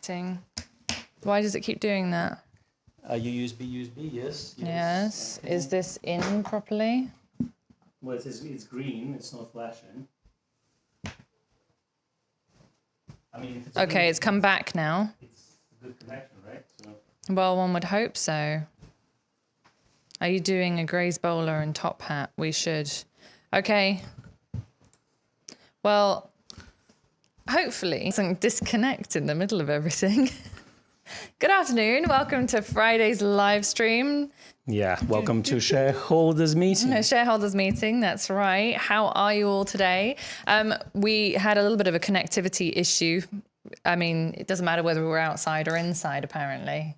connecting. Why does it keep doing that? USB, yes. Yes. Is this in properly? Well, it's green. It's not flashing. I mean, if it's Okay, green, it's come back now. it's a good connection, right? So. Well, one would hope so. Are you doing a Grays bowler and top hat? We should. Okay. Well, hopefully it doesn't disconnect in the middle of everything. Good afternoon. Welcome to Friday's live stream. Yeah, welcome to shareholders meeting. A shareholders meeting, that's right. How are you all today? We had a little bit of a connectivity issue. I mean, it doesn't matter whether we're outside or inside, apparently.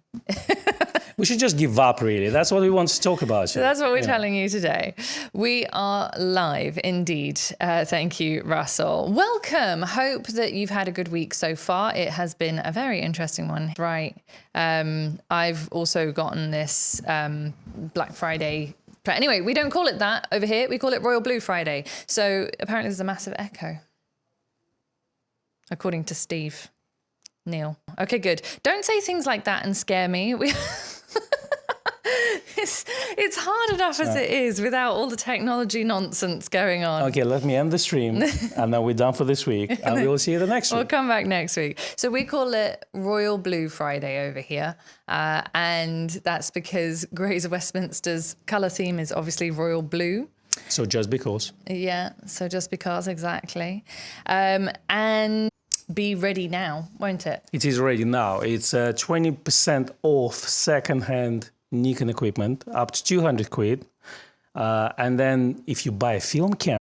We should just give up, really. That's what we want to talk about. So that's what we're telling you today. We are live indeed. Thank you, Russell. Welcome. Hope that you've had a good week so far. It has been a very interesting one. Right. I've also gotten this Black Friday. Anyway, we don't call it that over here. We call it Royal Blue Friday. So apparently there's a massive echo, according to Steve Neil. Okay, good. Don't say things like that and scare me. It's hard enough as it is without all the technology nonsense going on. Okay, let me end the stream, and then we're done for this week, and we will see you the next week. We'll come back next week. So we call it Royal Blue Friday over here, and that's because Grays of Westminster's colour theme is obviously royal blue. So just because. Yeah, so just because, exactly. And be ready now, won't it? It is ready now. It's 20% off second-hand Nikon equipment, up to 200 quid. And then if you buy a film camera,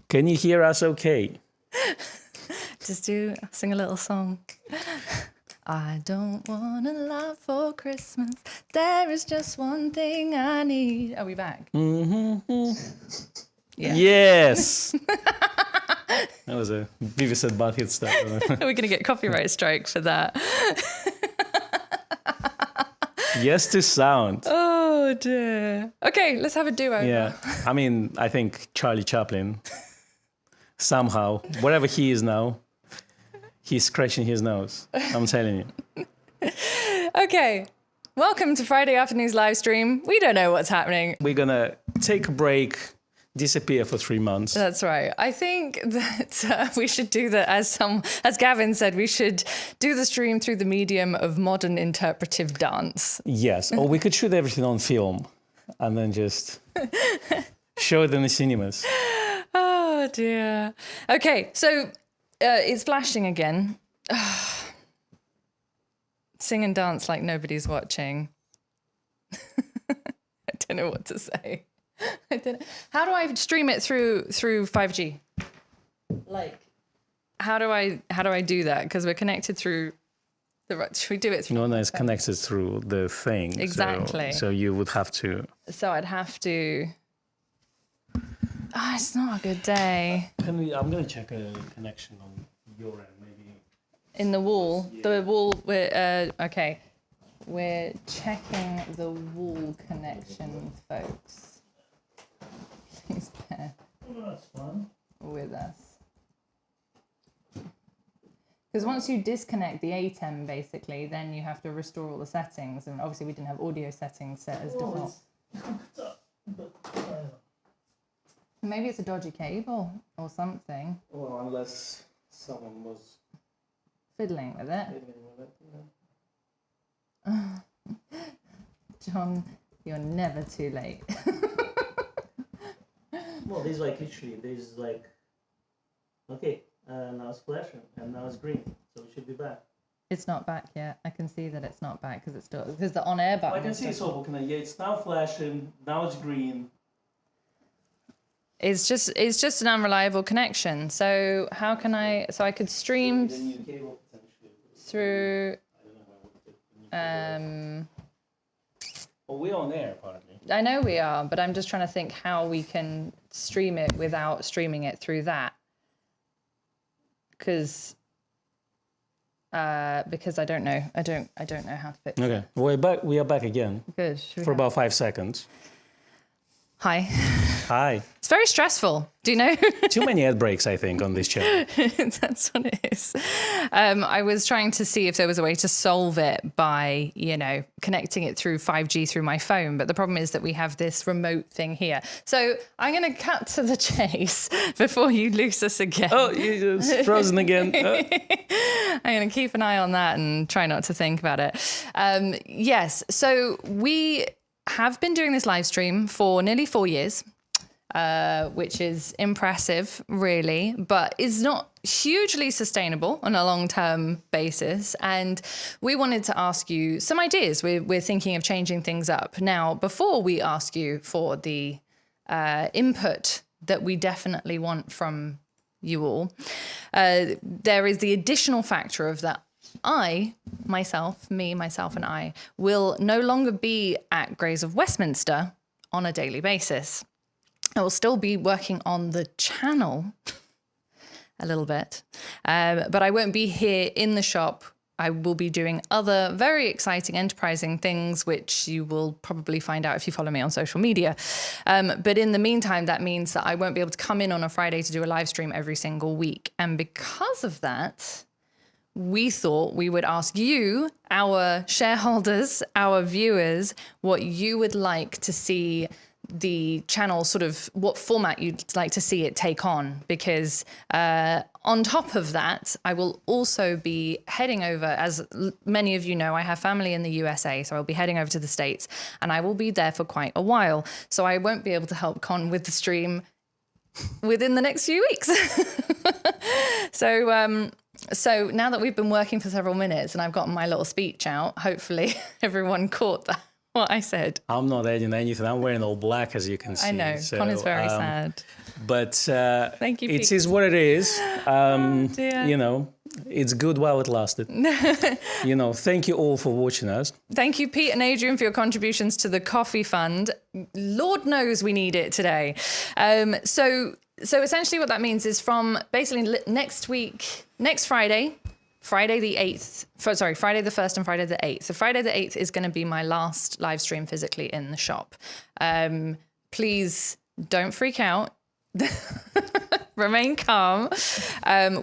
can you hear us okay? Just sing a little song. I don't want a lot for Christmas. There is just one thing I need. Are we back? Mm-hmm. Yeah. Yes. That was a Beavis and Butthead stuff. We're going to get copyright strike for that. Yes to sound. Oh, dear. Okay, let's have a duo. Yeah. I mean, I think Charlie Chaplin, somehow, wherever he is now, he's scratching his nose. I'm telling you. Okay. Welcome to Friday afternoon's live stream. We don't know what's happening. We're going to take a break, disappear for 3 months. That's right. I think that we should do that as Gavin said, we should do the stream through the medium of modern interpretive dance. Yes. Or we could shoot everything on film and then just show it in the cinemas. Oh, dear. Okay, so it's flashing again. Sing and dance like nobody's watching. I don't know what to say. How do I stream it through 5G? Like, how do I do that? Because we're connected through the. Should we do it through? No, it's connected through the thing. Exactly. So you would have to. So I'd have to. It's not a good day. I'm gonna check a connection on your end, maybe. In the wall, the wall. Okay. We're checking the wall connection, folks. Please bear That's fun. with us. Because once you disconnect the ATEM, basically, then you have to restore all the settings. And obviously we didn't have audio settings set as default. Maybe it's a dodgy cable or something. Well, unless someone was fiddling with it. fiddling with it. John, you're never too late. Well, there's like literally, there's like, okay, now it's flashing and now it's green, so it should be back. It's not back yet. I can see that it's not back because it's still, because the on air button. I can see it's open. Yeah, it's now flashing. Now it's green. It's just an unreliable connection. So how can I? So I could stream through. Well, we're on air, apparently. I know we are, but I'm just trying to think how we can stream it without streaming it through that. Because I don't know. I don't know how to fix it. Okay, we're back. We are back again. Good. For about 5 seconds. Hi. Hi. It's very stressful. Do you know? Too many ad breaks, I think, on this channel. That's what it is. I was trying to see if there was a way to solve it by, connecting it through 5G through my phone. But the problem is that we have this remote thing here. So I'm going to cut to the chase before you lose us again. Oh, you're just frozen again. I'm going to keep an eye on that and try not to think about it. Yes. So we have been doing this live stream for nearly 4 years. Which is impressive, really, but is not hugely sustainable on a long-term basis. And we wanted to ask you some ideas. We're thinking of changing things up. Now, before we ask you for the input that we definitely want from you all, there is the additional factor of that myself and I, will no longer be at Grays of Westminster on a daily basis. I will still be working on the channel a little bit, but I won't be here in the shop. I will be doing other very exciting, enterprising things, which you will probably find out if you follow me on social media. But in the meantime, that means that I won't be able to come in on a Friday to do a live stream every single week. And because of that, we thought we would ask you, our shareholders, our viewers, what you would like to see the channel, sort of what format you'd like to see it take on, because on top of that, I will also be heading over, as many of you know, I have family in the USA, so I'll be heading over to the States, and I will be there for quite a while. So I won't be able to help Con with the stream within the next few weeks. So now that we've been working for several minutes and I've gotten my little speech out, hopefully everyone caught that. What I said. I'm not adding anything. I'm wearing all black, as you can see. I know. So, Con is very sad. But thank you, it is what it is. Dear. It's good while it lasted. Thank you all for watching us. Thank you, Pete and Adrian, for your contributions to the coffee fund. Lord knows we need it today. So essentially what that means is from basically next Friday, Friday the 1st and Friday the 8th. So Friday the 8th is going to be my last live stream physically in the shop. Please don't freak out. Remain calm.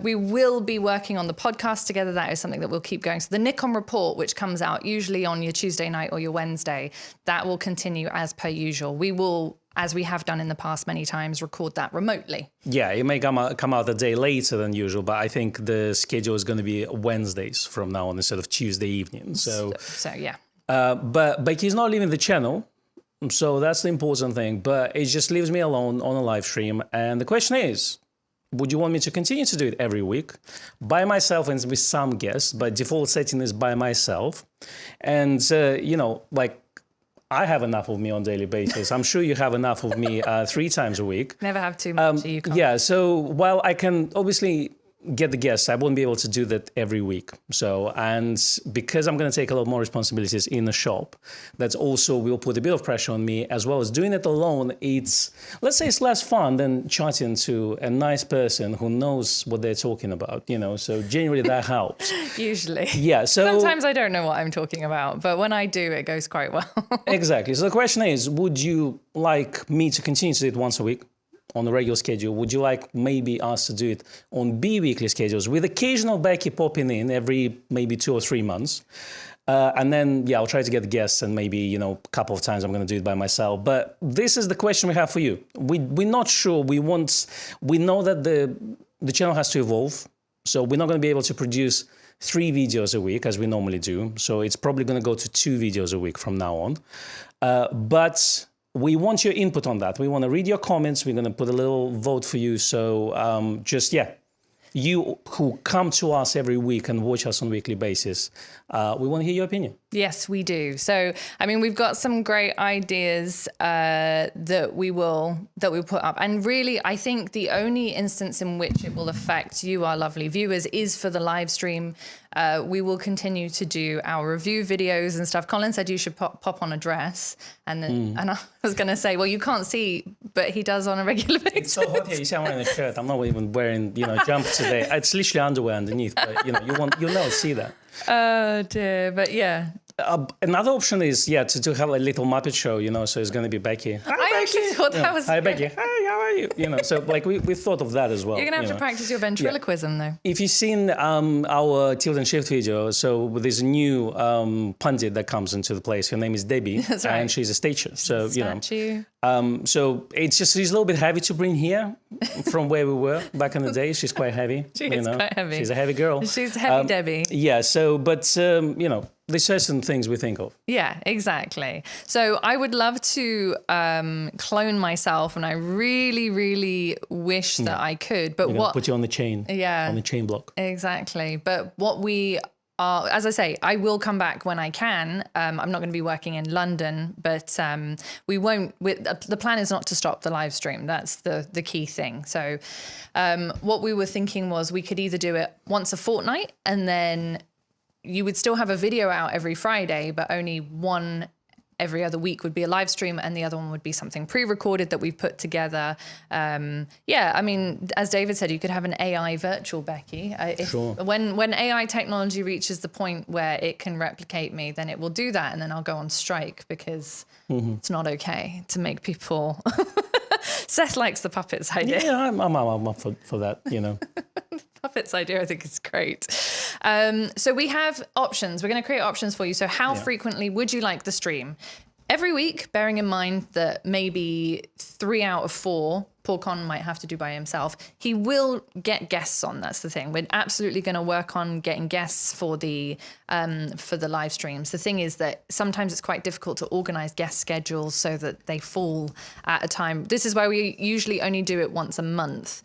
We will be working on the podcast together. That is something that we'll keep going. So the Nikon report, which comes out usually on your Tuesday night or your Wednesday, that will continue as per usual. We will, as we have done in the past many times, record that remotely. Yeah, it may come out a day later than usual, but I think the schedule is going to be Wednesdays from now on instead of Tuesday evening. So yeah. But he's not leaving the channel, so that's the important thing. But it just leaves me alone on a live stream. And the question is, would you want me to continue to do it every week by myself and with some guests? But default setting is by myself. And, I have enough of me on a daily basis. I'm sure you have enough of me 3 times a week. Never have too much. You can't. Yeah, so while I can obviously get the guests, I won't be able to do that every week. And because I'm going to take a lot more responsibilities in the shop, that also will put a bit of pressure on me, as well as doing it alone. It's less fun than chatting to a nice person who knows what they're talking about, so generally that helps. Usually. Yeah. So sometimes I don't know what I'm talking about, but when I do, it goes quite well. Exactly. So the question is, would you like me to continue to do it once a week on a regular schedule? Would you like maybe us to do it on bi-weekly schedules with occasional Becky popping in every maybe 2 or 3 months? And then, I'll try to get guests, and maybe, a couple of times I'm going to do it by myself. But this is the question we have for you. We're not sure. We know that the channel has to evolve. So we're not going to be able to produce 3 videos a week as we normally do. So it's probably going to go to 2 videos a week from now on. But we want your input on that. We want to read your comments. We're going to put a little vote for you. So you who come to us every week and watch us on a weekly basis, we want to hear your opinion. Yes, we do. So, I mean, we've got some great ideas that we'll put up. And really, I think the only instance in which it will affect you, our lovely viewers, is for the live stream. We will continue to do our review videos and stuff. Colin said you should pop on a dress. And then, and I was going to say, well, you can't see, but he does on a regular basis. It's so hot here. You see I'm wearing a shirt. I'm not even wearing, jumper today. It's literally underwear underneath, but, you'll never see that. Oh, dear. But yeah. Another option is, to have a little Muppet show, so it's going to be Becky. I actually thought that was... Hi, Becky. Hi, how are you? So like we thought of that as well. You're going to have to practice your ventriloquism, though. If you've seen our Tilt and Shift video, so there's a new pundit that comes into the place. Her name is Debbie. That's right. And she's a stager. So, Statue. So she's a little bit heavy to bring here from where we were back in the day. She's quite heavy. She is quite heavy. She's a heavy girl. She's heavy Debbie. Yeah, so, but, there's certain things we think of. Yeah, exactly. So I would love to clone myself, and I really, really wish that I could. But what put you on the chain? Yeah, on the chain block. Exactly. But what we are, as I say, I will come back when I can. I'm not going to be working in London, but we won't. The plan is not to stop the live stream. That's the key thing. So what we were thinking was we could either do it once a fortnight, and then you would still have a video out every Friday, but only one every other week would be a live stream, and the other one would be something pre-recorded that we've put together. I mean, as David said, you could have an AI virtual Becky. Sure. When AI technology reaches the point where it can replicate me, then it will do that, and then I'll go on strike because it's not okay to make people... Seth likes the puppets idea. Yeah, I'm up for that, Puppets idea, I think, is great. So we have options. We're going to create options for you. So how frequently would you like the stream? Every week, bearing in mind that maybe 3 out of 4, Paul Con might have to do by himself. He will get guests on. That's the thing. We're absolutely going to work on getting guests for the live streams. The thing is that sometimes it's quite difficult to organize guest schedules so that they fall at a time. This is why we usually only do it once a month.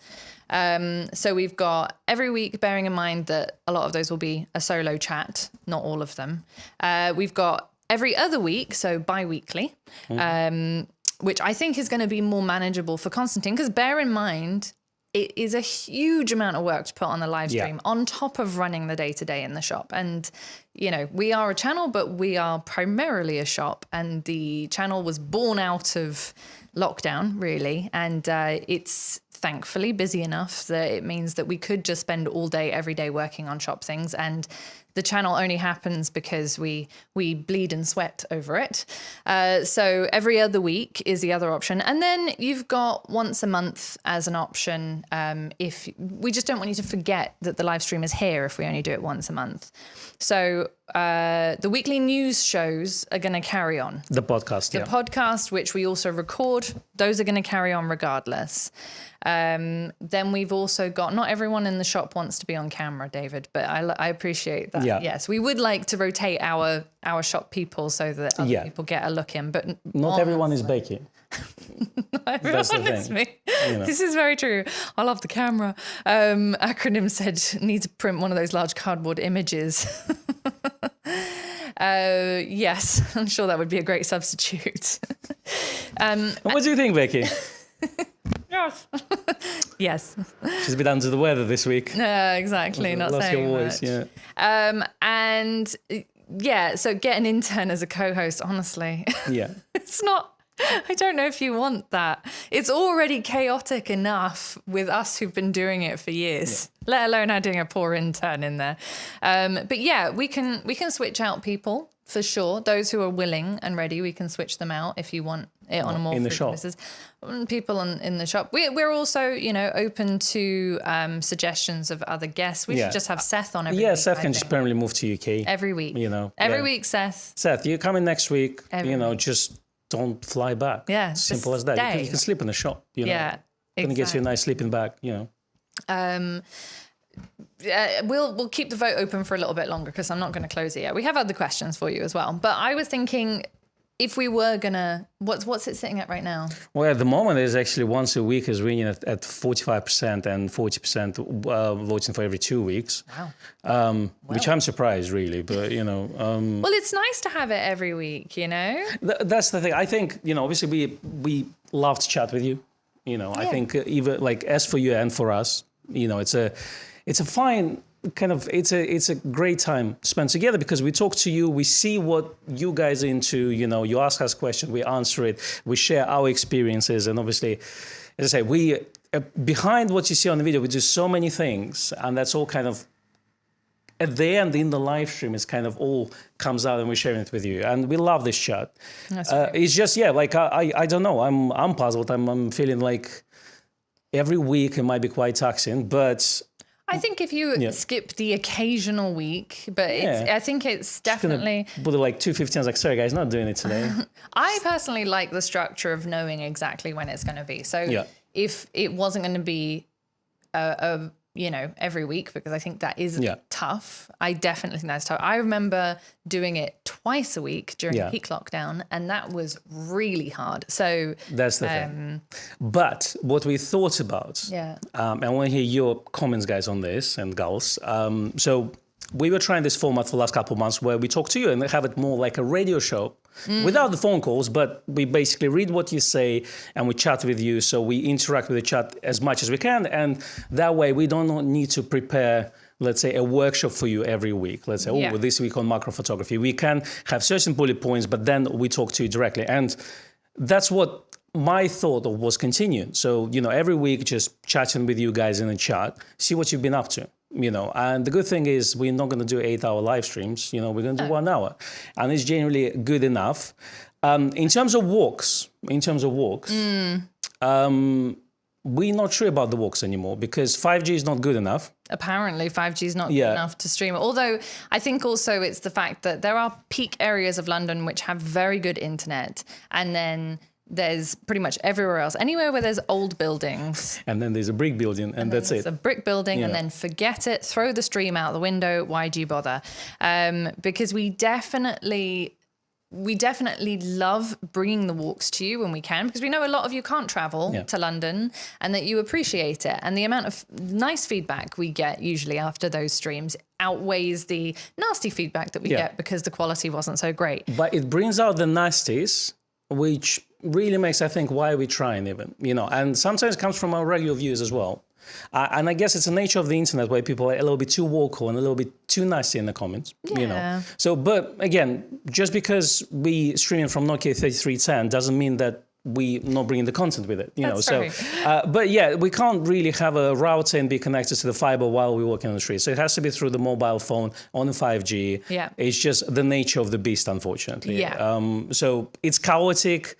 So we've got every week, bearing in mind that a lot of those will be a solo chat, not all of them. We've got every other week, so bi-weekly, which I think is going to be more manageable for Konstantin, because bear in mind, it is a huge amount of work to put on the live stream on top of running the day-to-day in the shop. And, we are a channel, but we are primarily a shop, and the channel was born out of lockdown, really. And it's thankfully busy enough that it means that we could just spend all day, every day working on shop things. And the channel only happens because we bleed and sweat over it. So every other week is the other option. And then you've got once a month as an option. If we just don't want you to forget that the live stream is here if we only do it once a month. So the weekly news shows are going to carry on. The podcast, The podcast, which we also record, those are going to carry on regardless. Then we've also got, not everyone in the shop wants to be on camera, David, but I appreciate that. Yeah. Yes, we would like to rotate our shop people so that other people get a look in, but not everyone is Becky. That's the thing. Me. This is very true. I love the camera. Acronym said, need to print one of those large cardboard images. Yes, I'm sure that would be a great substitute. What do you think, Becky? Yes. Yes. She's a bit under the weather this week. Exactly. Not lost saying your voice, much. And so get an intern as a co-host, honestly. Yeah. It's not, I don't know if you want that. It's already chaotic enough with us who've been doing it for years, let alone adding a poor intern in there. But yeah, we can switch out people for sure. Those who are willing and ready, we can switch them out if you want it on a more frequent basis. People in the shop. We're also, open to suggestions of other guests. We should just have Seth on every week. Yeah, Seth can just permanently move to UK. Every week. Every week, Seth. Seth, you come in next week, just don't fly back. Yeah. Simple as that. You can sleep in the shop, Yeah. Gonna get you a nice sleeping bag, we'll keep the vote open for a little bit longer because I'm not going to close it yet. We have other questions for you as well. But I was thinking, if we were gonna, what's it sitting at right now? Well, at the moment, it's actually once a week is winning at 45% and 40% voting for every 2 weeks. Wow. Which I'm surprised, really. But, you know... well, it's nice to have it every week, you know? That's the thing. I think, you know, obviously we love to chat with you. You know, I think even like as for you and for us, you know, it's a fine... kind of it's a great time spent together because we talk to you, we see what you guys are into, you know, you ask us questions, we answer it, we share our experiences, and obviously, as I say, we behind what you see on the video, we do so many things, and that's all kind of at the end in the live stream, it's kind of all comes out and we're sharing it with you, and we love this chat. It's just like I don't know, I'm puzzled. I'm feeling like every week it might be quite taxing, but I think if you skip the occasional week, but I think it's definitely... Put it like 2:15, I was like, sorry guys, not doing it today. I personally like the structure of knowing exactly when it's going to be. So if it wasn't going to be you know, every week, because I think that is tough. I definitely think that's tough. I remember doing it twice a week during peak lockdown, and that was really hard. So that's the thing. But what we thought about, and I want to hear your comments, guys, on this and gals. So we were trying this format for the last couple of months where we talk to you and have it more like a radio show. Without the phone calls, but we basically read what you say and we chat with you. So we interact with the chat as much as we can. And that way we don't need to prepare, let's say, a workshop for you every week. Let's say, this week on macro photography. We can have certain bullet points, but then we talk to you directly. And that's what my thought was continuing. So, you know, every week just chatting with you guys in the chat, see what you've been up to. You know, and the good thing is we're not going to do 8-hour live streams. You know, we're going to do 1 hour, and it's generally good enough. In terms of walks, we're not sure about the walks anymore because 5G is not good enough. Apparently 5G is not good enough to stream. Although I think also it's the fact that there are peak areas of London which have very good internet, and then there's pretty much everywhere else, anywhere where there's old buildings. And then there's a brick building, and that's it. It's a brick building, and then forget it, throw the stream out the window. Why do you bother? Because we definitely love bringing the walks to you when we can, because we know a lot of you can't travel to London and that you appreciate it. And the amount of nice feedback we get usually after those streams outweighs the nasty feedback that we get because the quality wasn't so great. But it brings out the nasties, which really makes, I think, why we're trying even, you know, and sometimes it comes from our regular viewers as well. And I guess it's the nature of the internet where people are a little bit too vocal and a little bit too nasty in the comments, you know. So, but again, just because we streaming from Nokia 3310 doesn't mean that we not bringing the content with it, you know. So, but yeah, we can't really have a router and be connected to the fiber while we're walking on the street. So it has to be through the mobile phone on the 5G. Yeah, it's just the nature of the beast, unfortunately. Yeah. So it's chaotic.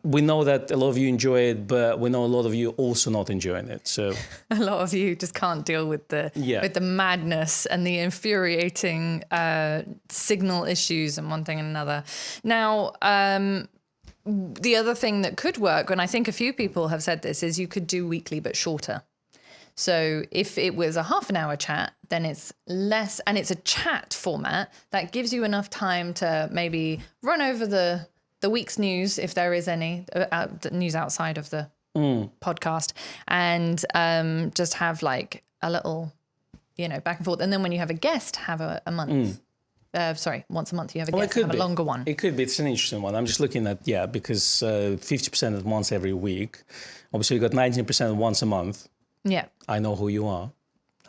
We know that a lot of you enjoy it, but we know a lot of you also not enjoying it. So a lot of you just can't deal with the madness and the infuriating signal issues and one thing and another. Now, the other thing that could work, and I think a few people have said this, is you could do weekly but shorter. So if it was a half an hour chat, then it's less, and it's a chat format that gives you enough time to maybe run over the week's news, if there is any the news outside of the podcast, and just have like a little, you know, back and forth. And then when you have a guest, have a month. Once a month you have a guest, have a longer one. It could be. It's an interesting one. I'm just looking at, because 50% at once every week. Obviously, you got 19% once a month. Yeah. I know who you are.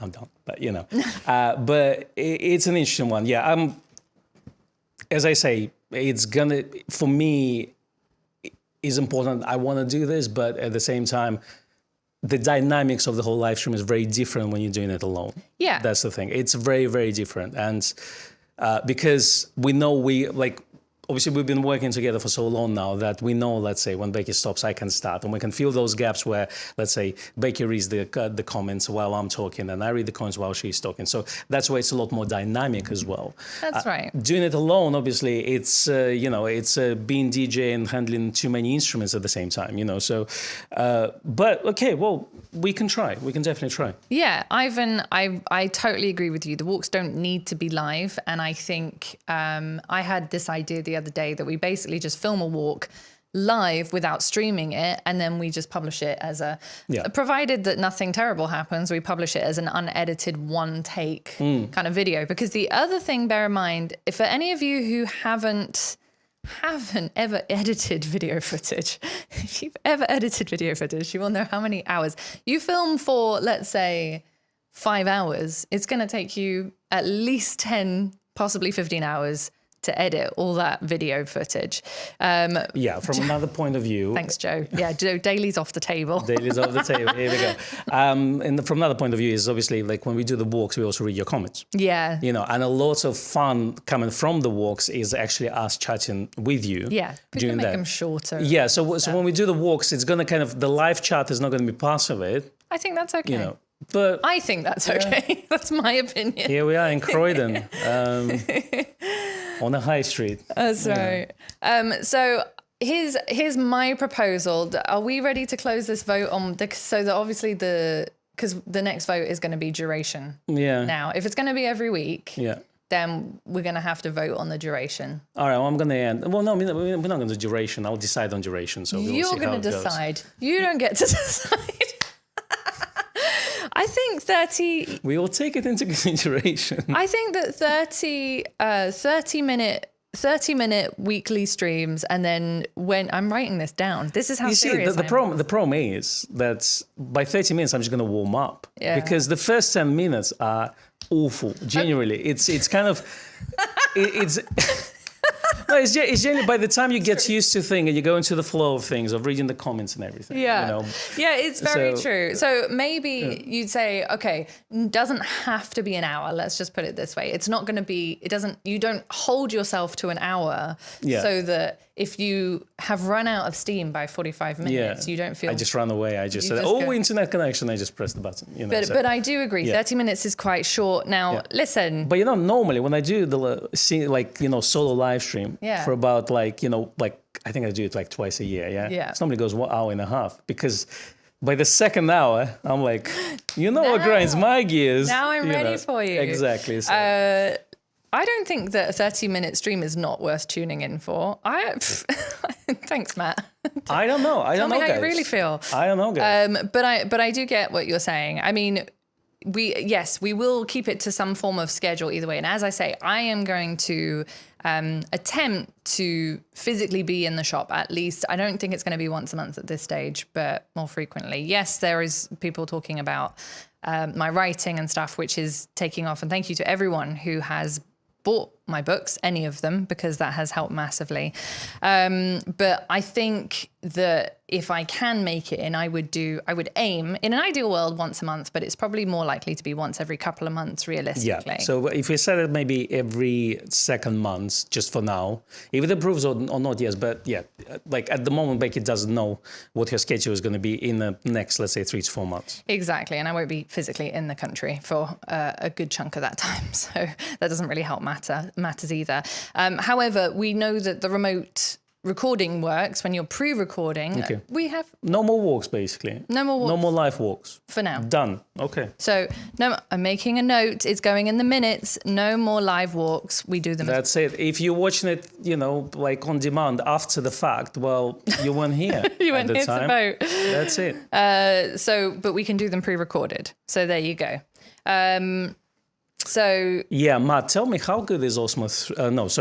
I'm done. But, you know. But it's an interesting one. Yeah. As I say, it's gonna, for me, is important. I want to do this, but at the same time, the dynamics of the whole live stream is very different when you're doing it alone. Yeah. That's the thing. It's very, very different. And because we know obviously we've been working together for so long now that we know, let's say, when Becky stops, I can start, and we can fill those gaps where, let's say, Becky reads the comments while I'm talking, and I read the comments while she's talking. So that's why it's a lot more dynamic as well. That's right. Doing it alone, obviously, it's being DJ and handling too many instruments at the same time. So, but okay, well, we can try. We can definitely try. Yeah, Ivan, I totally agree with you. The walks don't need to be live, and I think I had this idea the other day that we basically just film a walk live without streaming it, and then we just publish it as provided that nothing terrible happens, we publish it as an unedited one take kind of video. Because the other thing, bear in mind, if for any of you who haven't ever edited video footage, if you've ever edited video footage, you will know how many hours you film for. Let's say 5 hours, it's going to take you at least 10, possibly 15 hours to edit all that video footage. From another point of view. Thanks, Joe. Yeah, Joe, Daily's off the table. Daily's off the table. Here we go. And from another point of view is obviously like when we do the walks, we also read your comments. Yeah. And a lot of fun coming from the walks is actually us chatting with you. Yeah, we can make them shorter. Yeah, so when we do the walks, it's going to kind of, the live chat is not going to be part of it. I think that's okay. But I think that's okay. That's my opinion. Here we are in Croydon. On the high street. That's right. So here's my proposal. Are we ready to close this vote on so that obviously because the next vote is going to be duration. Yeah. Now, if it's going to be every week. Yeah. Then we're going to have to vote on the duration. All right, well, I'm going to end. Well, no, we're not going to do duration. I'll decide on duration. So you're going to decide. You don't get to decide. I think 30... We will take it into consideration. I think that 30 minute weekly streams, and then when I'm writing this down, this is how serious the problem is that by 30 minutes, I'm just going to warm up. Yeah. Because the first 10 minutes are awful, genuinely. It's kind of... it's... No, it's generally by the time you get used to things and you go into the flow of things, of reading the comments and everything. Yeah, yeah, it's very true. So maybe you'd say, okay, doesn't have to be an hour. Let's just put it this way. It's not going to be, you don't hold yourself to an hour so that if you have run out of steam by 45 minutes, you don't feel... I just ran away. I just said, internet connection. I just pressed the button. But I do agree. 30 minutes is quite short. Now, listen. But normally when I do the solo live stream for about I think I do it like twice a year. Yeah. It normally goes 1 hour and a half because by the second hour, I'm like, what grinds my gears? Now I'm ready for you. Exactly. So. I don't think that a 30-minute stream is not worth tuning in for. Thanks, Matt. I don't know. Tell me how you really feel. I don't know, guys. But I do get what you're saying. I mean, we will keep it to some form of schedule either way. And as I say, I am going to attempt to physically be in the shop at least. I don't think it's going to be once a month at this stage, but more frequently. Yes, there is people talking about my writing and stuff, which is taking off. And thank you to everyone who has bought my books, any of them, because that has helped massively. But I think that if I can make it in, I would aim in an ideal world once a month, but it's probably more likely to be once every couple of months realistically. Yeah. So if we set it maybe every second month, just for now, if it improves or not, yes. But yeah, like at the moment, Becky doesn't know what her schedule is going to be in the next, let's say, 3 to 4 months. Exactly. And I won't be physically in the country for a good chunk of that time. So that doesn't really help matters either. However, we know that the remote recording works when you're pre-recording. Okay. We have no more walks, basically. No more walks. No more live walks. For now. Done. Okay. So no, I'm making a note. It's going in the minutes. No more live walks. We do them. That's it. If you're watching it, like on demand after the fact, well, you weren't here. You weren't here to vote. That's it. But we can do them pre-recorded. So there you go. So yeah, Matt, tell me how good is Osmo.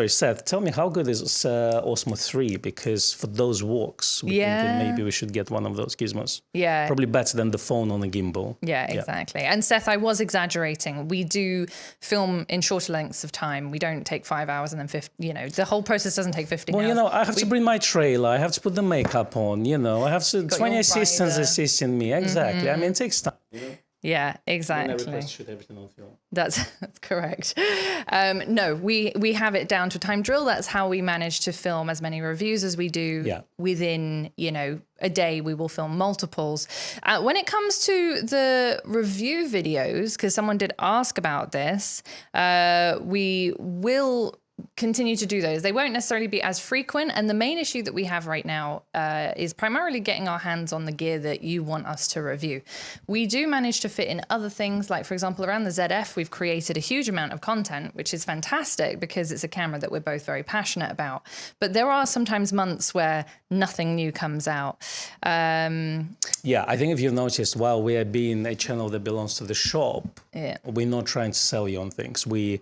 Seth, tell me how good is Osmo 3? Because for those walks, we think maybe we should get one of those gizmos. Yeah, probably better than the phone on a gimbal. Yeah, exactly. And Seth, I was exaggerating. We do film in shorter lengths of time. We don't take 5 hours and then 50. The whole process doesn't take 15 hours. Well, I have to bring my trailer. I have to put the makeup on. I have to 20 assistants assisting me. Exactly. I mean, it takes time. Yeah, When I exactly. request shoot everything on film. That's correct. No, we have it down to a time drill. That's how we manage to film as many reviews as we do. Yeah. Within, a day, we will film multiples. When it comes to the review videos, because someone did ask about this, we will continue to do those. They won't necessarily be as frequent. And the main issue that we have right now is primarily getting our hands on the gear that you want us to review. We do manage to fit in other things, like, for example, around the ZF, we've created a huge amount of content, which is fantastic because it's a camera that we're both very passionate about. But there are sometimes months where nothing new comes out. Yeah, I think if you've noticed, while we are being a channel that belongs to the shop, we're not trying to sell you on things. We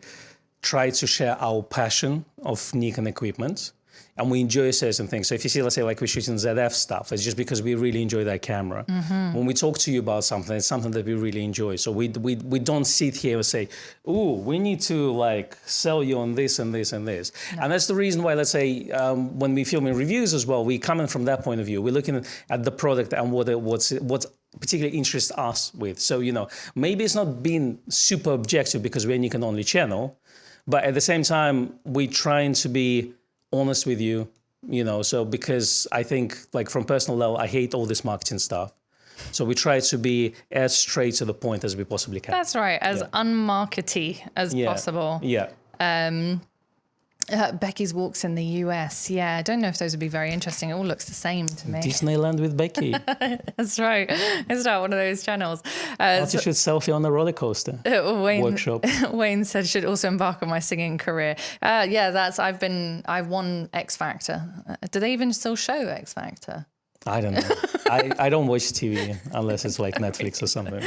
try to share our passion of Nikon equipment, and we enjoy certain things. So if you see, let's say, like we're shooting ZF stuff, it's just because we really enjoy that camera. When we talk to you about something, it's something that we really enjoy. So we don't sit here and say, "Ooh, we need to like sell you on this and this and this." No. And that's the reason why, let's say, when we film in reviews as well, we come in from that point of view. We're looking at the product and what's particularly interests us with. So maybe it's not being super objective because we're a Nikon only channel. But at the same time, we're trying to be honest with you, so because I think, like, from personal level, I hate all this marketing stuff. So we try to be as straight to the point as we possibly can. That's right, as unmarkety as possible. Yeah. Becky's walks in the US. Yeah, I don't know if those would be very interesting. It all looks the same to me. Disneyland with Becky. That's right. It's not one of those channels. Altitude selfie on the roller coaster. Workshop. Wayne said should also embark on my singing career. I've won X Factor. Do they even still show X Factor? I don't know. I don't watch TV unless it's like Netflix or something.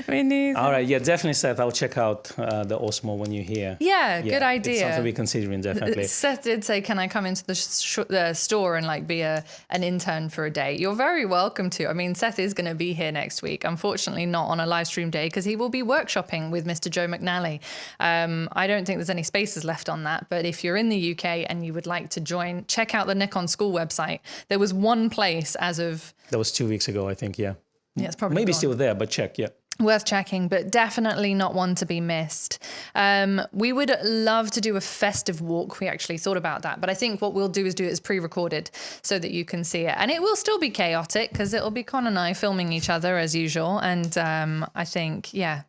Me neither. All right, yeah, definitely, Seth. I'll check out the Osmo when you're here. Yeah, good idea. It's something we're considering, definitely. Seth did say, "Can I come into the store and like be an intern for a day?" You're very welcome to. I mean, Seth is going to be here next week. Unfortunately, not on a live stream day because he will be workshopping with Mr. Joe McNally. I don't think there's any spaces left on that. But if you're in the UK and you would like to join, check out the Nikon School website. There was one place as of... That was 2 weeks ago, I think, yeah. Yeah, it's probably maybe gone. Still there, but check, yeah. Worth checking, but definitely not one to be missed. We would love to do a festive walk. We actually thought about that, but I think what we'll do is do it as pre-recorded so that you can see it. And it will still be chaotic because it'll be Con and I filming each other as usual. And I think, I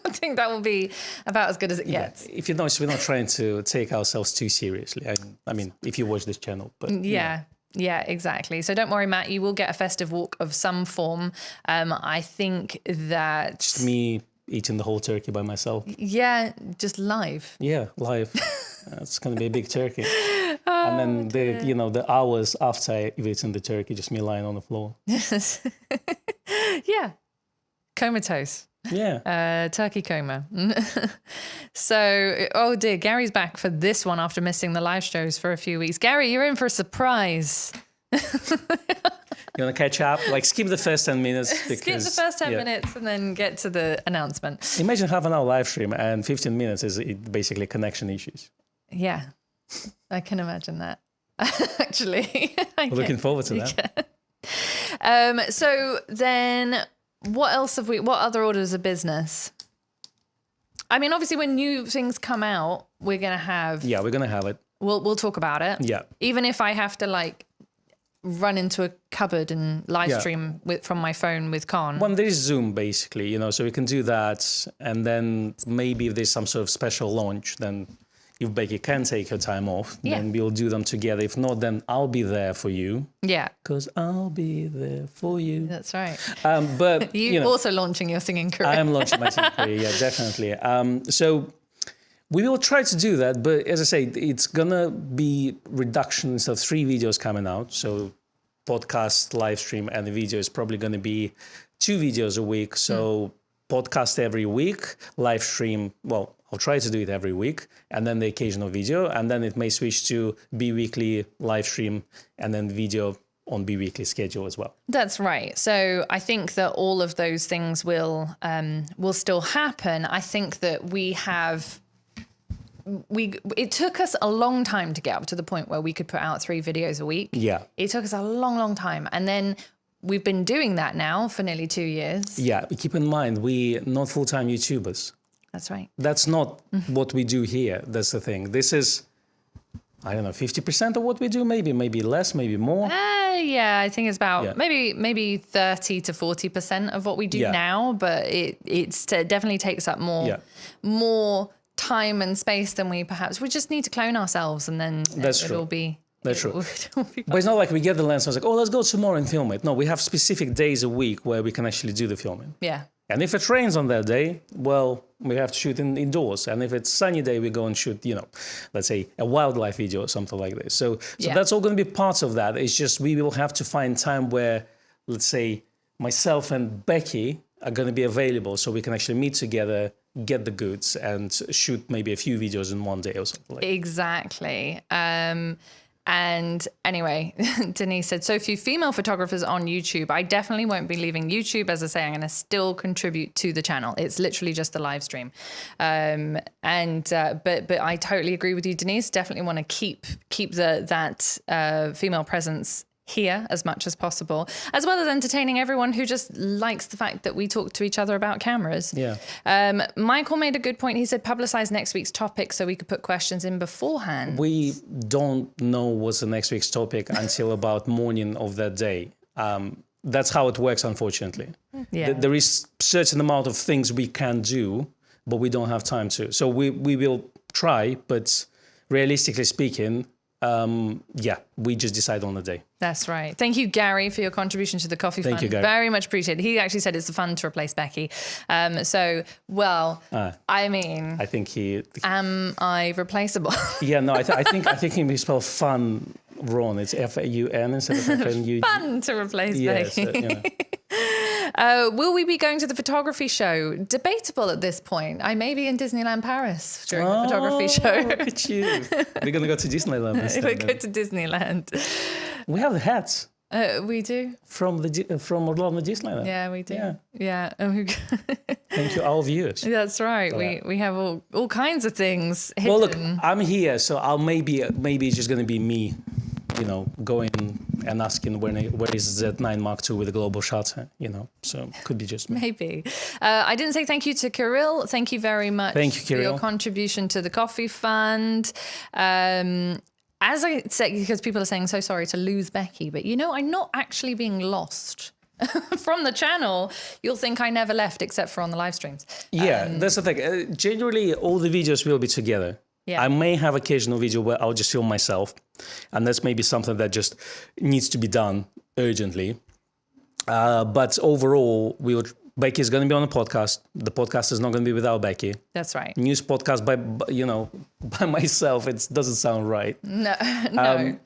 think that will be about as good as it gets. Yeah. If you notice, we're not trying to take ourselves too seriously. I mean, if you watch this channel, but Yeah, exactly. So don't worry, Matt, you will get a festive walk of some form. I think that... Just me eating the whole turkey by myself. Yeah, just live. Yeah, live. It's going to be a big turkey. And then the hours after I've eaten the turkey, just me lying on the floor. Yeah. Comatose. Yeah. Turkey coma. So, oh dear, Gary's back for this one after missing the live shows for a few weeks. Gary, you're in for a surprise. You want to catch up? Like, skip the first 10 minutes. Because, skip the first 10 minutes and then get to the announcement. Imagine half an hour live stream and 15 minutes is basically connection issues. Yeah, I can imagine that. Actually. Looking forward to that. So then... what other orders of business? I mean, obviously when new things come out, we're going to have... Yeah, we're going to have it. We'll talk about it. Yeah. Even if I have to like run into a cupboard and live stream from my phone with Con. Well, there is Zoom basically, so we can do that. And then maybe if there's some sort of special launch, then if Becky can take her time off, then we'll do them together. If not, then I'll be there for you. Yeah. Because I'll be there for you. That's right. But you're also launching your singing career. I am launching my singing career, yeah, definitely. So we will try to do that. But as I say, it's going to be reductions of 3 videos coming out. So podcast, live stream, and the video is probably going to be 2 videos a week. So podcast every week, live stream, well, I'll try to do it every week, and then the occasional video, and then it may switch to bi-weekly live stream and then video on bi-weekly schedule as well. That's right. So I think that all of those things will still happen. I think that it took us a long time to get up to the point where we could put out 3 videos a week. Yeah. It took us a long, long time. And then we've been doing that now for nearly 2 years. Yeah, but keep in mind, we're not full-time YouTubers. That's right. That's not what we do here. That's the thing. This is, I don't know, 50% of what we do, maybe less, maybe more. Yeah, I think it's about maybe 30 to 40% of what we do now, but it definitely takes up more time and space than we just need to clone ourselves, and then it'll be. That's true. But it's not like we get the lens and it's like, oh, let's go tomorrow and film it. No, we have specific days a week where we can actually do the filming. Yeah. And if it rains on that day, well, we have to shoot indoors. And if it's sunny day, we go and shoot, let's say a wildlife video or something like this. So that's all going to be parts of that. It's just we will have to find time where, let's say, myself and Becky are going to be available so we can actually meet together, get the goods, and shoot maybe a few videos in one day or something like that. Exactly. And anyway, Denise said, so few female photographers on YouTube. I definitely won't be leaving YouTube. As I say, I'm going to still contribute to the channel. It's literally just a live stream. But I totally agree with you, Denise. Definitely want to keep that female presence here as much as possible, as well as entertaining everyone who just likes the fact that we talk to each other about cameras. Yeah. Michael made a good point. He said, publicize next week's topic so we could put questions in beforehand. We don't know what's the next week's topic until about morning of that day. That's how it works, unfortunately. Yeah. There is certain amount of things we can do, but we don't have time to. So we will try, but realistically speaking, we just decide on the day. That's right. Thank you, Gary, for your contribution to the Coffee Fund. Thank you, Gary. Very much appreciated. He actually said it's fun to replace Becky. I think am I replaceable? Yeah, no, I think he misspelled fun wrong. It's F-A-U-N instead of F-N-U. Fun to replace Becky. Will we be going to the photography show? Debatable at this point. I may be in Disneyland Paris during the photography show. Look at you. We're going to go to Disneyland instead. We'll go to Disneyland. We have the hats. We do. From Orlando Disneyland. Yeah, we do. Yeah. Thank you, our viewers. That's right. We have all kinds of things hidden. Well, look, I'm here, so I'll maybe it's just going to be me, going and asking where is Z9 Mark II with a global shutter, so could be just me. Maybe. I didn't say thank you to Kirill. Thank you very much for your contribution to the Coffee Fund. As I said, because people are saying, so sorry to lose Becky, but I'm not actually being lost. From the channel, you'll think I never left except for on the live streams. Yeah, that's the thing. Generally, all the videos will be together. Yeah. I may have occasional video where I'll just film myself, and that's maybe something that just needs to be done urgently. But overall, Becky is going to be on the podcast. The podcast is not going to be without Becky. That's right. News podcast by myself, it doesn't sound right. No. I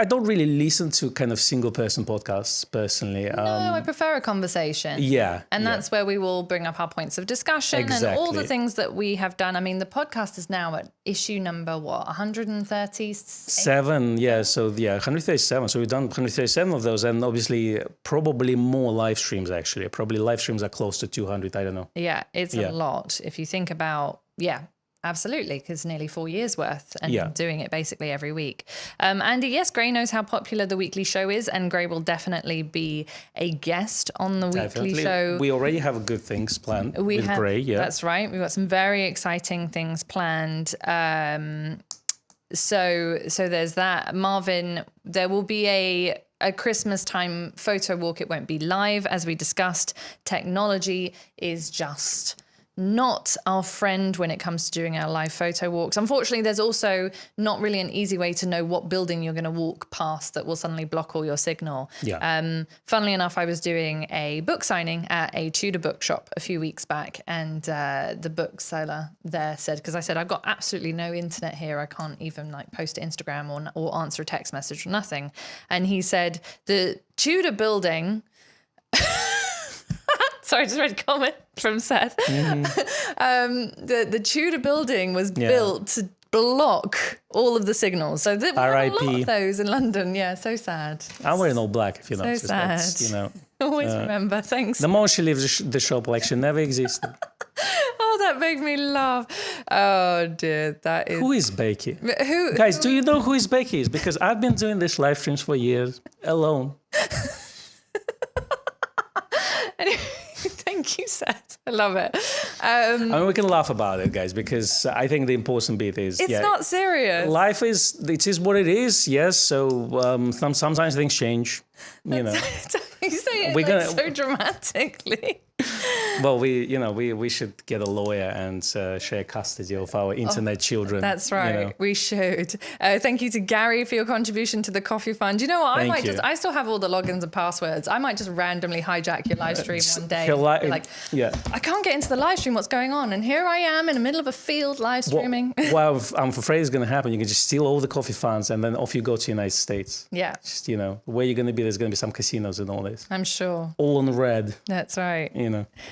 don't really listen to kind of single person podcasts personally. No, I prefer a conversation. Yeah. And that's where we will bring up our points of discussion and all the things that we have done. I mean, the podcast is now at issue number, 137? Yeah. So 137. So we've done 137 of those, and obviously probably more live streams actually. Probably live streams are close to 200. I don't know. Yeah, it's a lot. If you think about, absolutely, because nearly 4 years worth and doing it basically every week. Andy, yes, Gray knows how popular the weekly show is, and Gray will definitely be a guest on the weekly show. We already have good things planned with Gray. Yeah, that's right. We've got some very exciting things planned. So there's that. Marvin, there will be a Christmas time photo walk. It won't be live, as we discussed. Technology is just not our friend when it comes to doing our live photo walks. Unfortunately, there's also not really an easy way to know what building you're going to walk past that will suddenly block all your signal. Yeah. Funnily enough, I was doing a book signing at a Tudor bookshop a few weeks back, and the bookseller there said, because I said, I've got absolutely no internet here. I can't even post to Instagram or answer a text message or nothing. And he said, the Tudor building... Sorry, I just read a comment from Seth. The Tudor building was built to block all of the signals. So there were a lot of those in London. Yeah, so sad. I'm wearing all black, if you know. So sad. Always remember. Thanks. The moment she leaves the shop like she never existed. Oh, that made me laugh. Oh, dear. That is... Who is Becky? Guys, do you know who is Becky? Because I've been doing this live streams for years alone. Thank you, Seth. I love it. I mean, we can laugh about it, guys, because I think the important bit is It's not serious. Life is what it is. Yes. So sometimes things change. You know. You say it We're so dramatically. Well, we should get a lawyer and share custody of our internet children. That's right. You know. We should. Thank you to Gary for your contribution to the coffee fund. You know what? I still have all the logins and passwords. I might just randomly hijack your live stream one day. I can't get into the live stream. What's going on? And here I am in the middle of a field live streaming. Well, I'm afraid it's going to happen. You can just steal all the coffee funds and then off you go to the United States. Yeah. Just, where you're going to be, there's going to be some casinos and all this. I'm sure. All on red. That's right.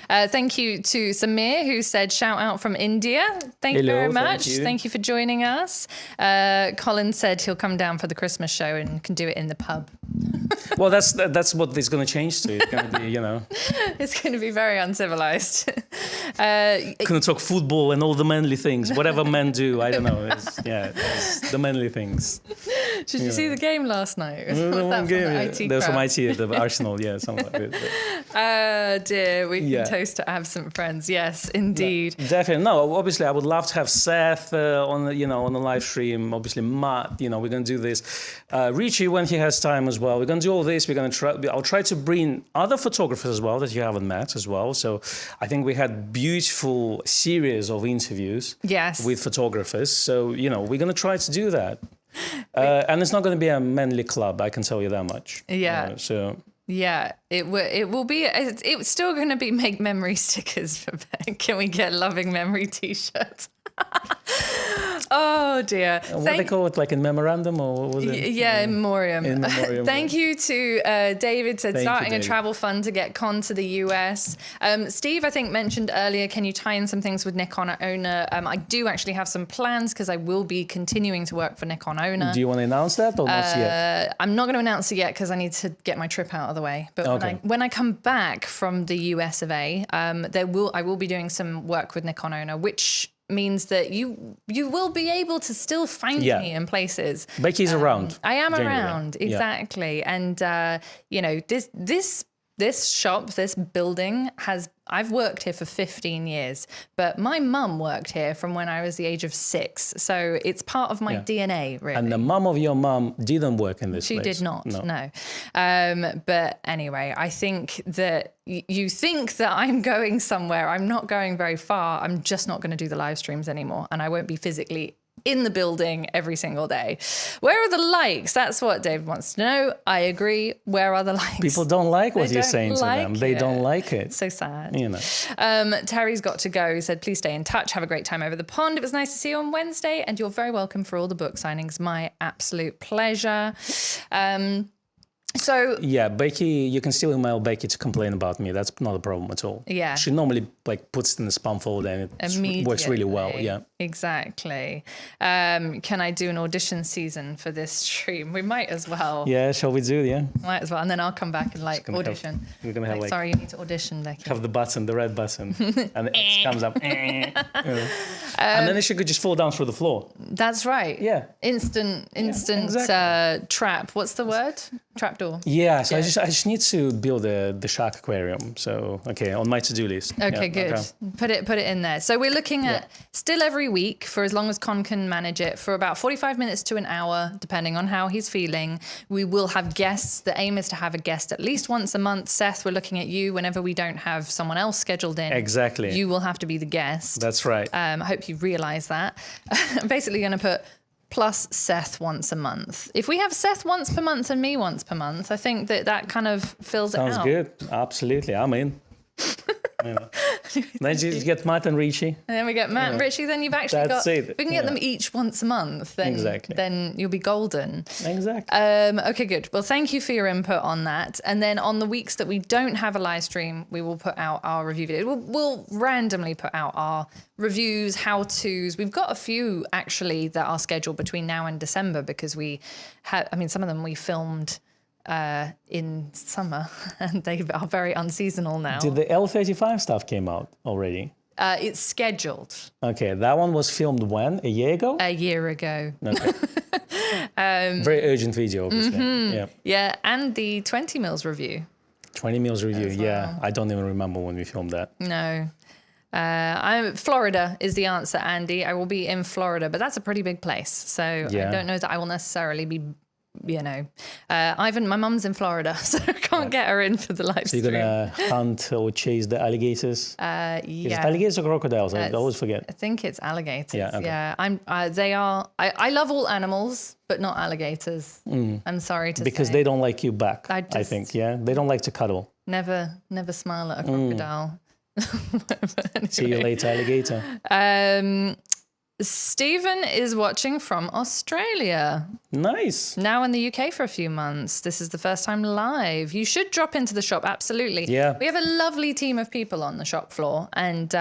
Thank you to Samir, who said shout out from India. Thank you very much. Thank you for joining us. Colin said he'll come down for the Christmas show and can do it in the pub. Well, that's what it's going to change to. It's going to be, It's going to be very uncivilized. Going to talk football and all the manly things. Whatever men do, I don't know. It's the manly things. Did you see the game last night? Was that from there was some IT at the Arsenal, something like that. Dear, we can toast to absent friends. Yes, indeed. Yeah, definitely. No, obviously, I would love to have Seth on the live stream. Obviously, Matt. We're going to do this. Richie, when he has time as well. We're going to do all this. We're going to try. I'll try to bring other photographers as well that you haven't met as well. So I think we had beautiful series of interviews. Yes. With photographers. So we're going to try to do that. And it's not going to be a manly club. I can tell you that much. Yeah. Yeah, it will be. It's still going to be make memory stickers for Ben. Can we get loving memory T-shirts? Oh dear. What they call it, like in memorandum, or what was it? Yeah, in memoriam. In memoriam. Thank you to David, said starting a travel fund to get Con to the US. Steve, I think, mentioned earlier, can you tie in some things with Nikon owner? I do actually have some plans because I will be continuing to work for Nikon owner. Do you want to announce that or not yet? I'm not going to announce it yet because I need to get my trip out of the way. But when I come back from the US of A, I will be doing some work with Nikon owner, which means that you will be able to still find me in places. Becky's around. I am around, exactly. And this shop, this building I've worked here for 15 years, but my mum worked here from when I was the age of 6. So it's part of my DNA, really. And the mum of your mum didn't work in this place. She did not, no. But anyway, I think that you think that I'm going somewhere. I'm not going very far. I'm just not going to do the live streams anymore. And I won't be physically in the building every single day. Where are the likes? That's what Dave wants to know. I agree. Where are the likes? People don't like what you're saying to them. They don't like it. So sad. Terry's got to go. He said, please stay in touch. Have a great time over the pond. It was nice to see you on Wednesday. And you're very welcome for all the book signings. My absolute pleasure. So Becky, you can still email Becky to complain about me. That's not a problem at all. Yeah. She normally puts it in the spam folder and it works really well. Yeah. Exactly. Can I do an audition season for this stream? We might as well. Yeah, shall we do? Yeah. Might as well. And then I'll come back and audition. We're gonna have sorry, you need to audition, Becky. Have the button, the red button, and it comes up. And then it could just fall down through the floor. That's right. Yeah. Instant exactly. Trap. What's the word? Trapdoor. Yeah. So I just need to build the shark aquarium. So on my to-do list. Okay, good. Okay. Put it in there. So we're looking at still every week for as long as Con can manage it for about 45 minutes to an hour, depending on how he's feeling. We will have guests. The aim is to have a guest at least once a month. Seth, we're looking at you whenever we don't have someone else scheduled in. Exactly. You will have to be the guest. That's right. I hope you realize that. I'm basically going to put plus Seth once a month. If we have Seth once per month and me once per month, I think that kind of fills it out. Sounds good. Absolutely. I'm in. Then you get Matt and Richie. And then we get Matt and Richie. Then you've actually got. If we can get them each once a month, then you'll be golden. Exactly. Okay, good. Well, thank you for your input on that. And then on the weeks that we don't have a live stream, we will put out our review video. We'll randomly put out our reviews, how-tos. We've got a few actually that are scheduled between now and December because we had. I mean, some of them we filmed in summer and they are very unseasonal now. Did the L35 stuff came out already? It's scheduled. Okay, that one was filmed when? A year ago? A year ago. Okay. Very urgent video, obviously. Yeah, and the 20 mils review. 20 meals review. as Yeah, well. I don't even remember when we filmed that. No. Florida is the answer, Andy. I will be in Florida, but that's a pretty big place. So Yeah. I don't know that I will necessarily be, Ivan, my mum's in Florida, so I can't get her in for the live So you're stream. gonna hunt or chase the alligators? Is it Yeah. alligators or crocodiles? I always forget. I think it's alligators. Yeah, okay. I love all animals, but not alligators. I'm sorry to Because say. they don't like you back, I I just- think. Yeah, they don't like to cuddle. Never smile at a crocodile. See you later, alligator. Stephen is watching from Australia. Nice. Now in the UK for a few months. This is the first time live. You should drop into the shop, absolutely. Yeah. We have a lovely team of people on the shop floor, and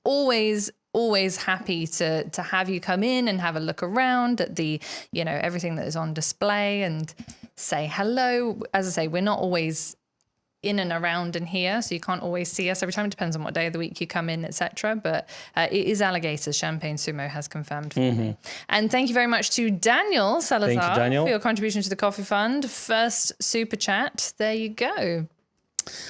always happy to have you come in and have a look around at the, everything that is on display and say hello. As I say, we're not always in and around and here, so you can't always see us every time. It depends on what day of the week you come in, etc. But it is alligators. Champagne Sumo has confirmed for me. And thank you very much to Daniel Salazar Thank you, Daniel. for your contribution to the Coffee Fund. First super chat. There you go.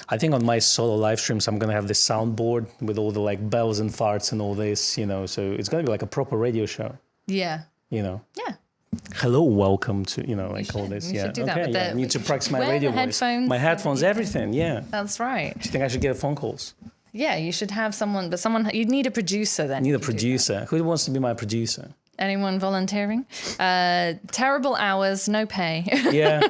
I think on my solo live streams, I'm going to have this soundboard with all the like bells and farts and all this, so it's going to be like a proper radio show, Yeah. Yeah. Hello, welcome to, all this. You Yeah. should do that with I the- need to practice my wear radio the voice. headphones My headphones, and- everything. Yeah. That's right. Do you think I should get phone calls? Yeah, you should have someone, but you'd need a producer then. I need a to do that. producer. Who wants to be my producer? Anyone volunteering? Terrible hours, no pay, Yeah.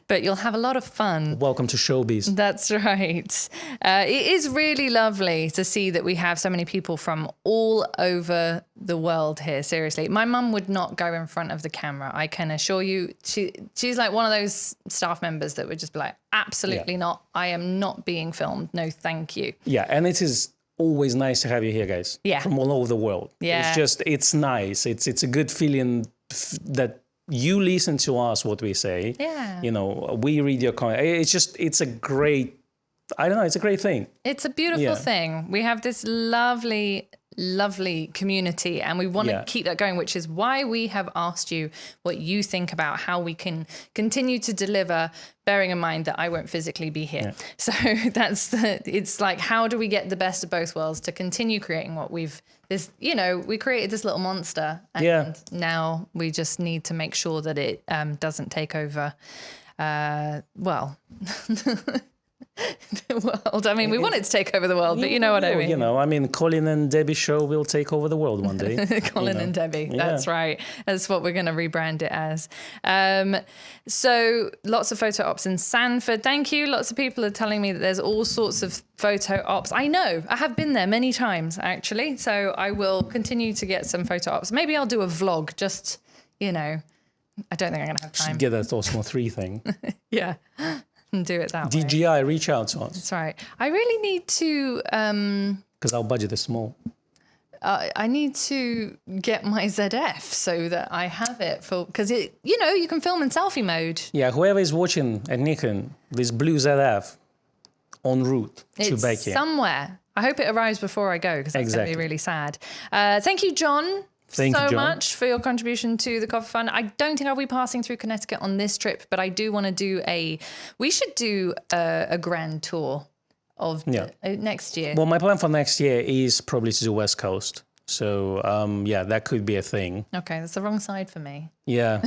but you'll have a lot of fun. Welcome to showbiz. That's right. It is really lovely to see that we have so many people from all over the world here. Seriously, my mum would not go in front of the camera. I can assure you. She's like one of those staff members that would just be like, absolutely not. I am not being filmed. No, thank you. Yeah, and it is always nice to have you here, guys. Yeah. From all over the world. Yeah. It's nice. It's a good feeling that you listen to us, what we say. Yeah. We read your comment. It's a great, I don't know, it's a great thing. It's a beautiful thing. We have this lovely community, and we want to keep that going, which is why we have asked you what you think about how we can continue to deliver, bearing in mind that I won't physically be here. So it's like, how do we get the best of both worlds to continue creating what we created this little monster, and now we just need to make sure that it doesn't take over, the world. I mean, we want it to take over the world, but you know what I mean. Colin and Debbie show will take over the world one day. Colin and Debbie. That's right. That's what we're going to rebrand it as. So lots of photo ops in Sanford. Thank you. Lots of people are telling me that there's all sorts of photo ops. I know. I have been there many times, actually. So I will continue to get some photo ops. Maybe I'll do a vlog, just, I don't think I'm going to have time. Get that Osmo 3 thing. Yeah. And do it that way. DJI, reach out to us. That's right. I really need to... Because our budget is small. I need to get my ZF so that I have it for, because you can film in selfie mode. Yeah, whoever is watching at Nikon, this blue ZF en route to It's Becky. somewhere. I hope it arrives before I go, because that's going to be really sad. Thank you, John. Thank you, so John. much for your contribution to the Coffee Fund. I don't think I'll be passing through Connecticut on this trip, but I do want to we should do a grand tour of next year. Well, my plan for next year is probably to do West Coast. So, that could be a thing. Okay, that's the wrong side for me. Yeah.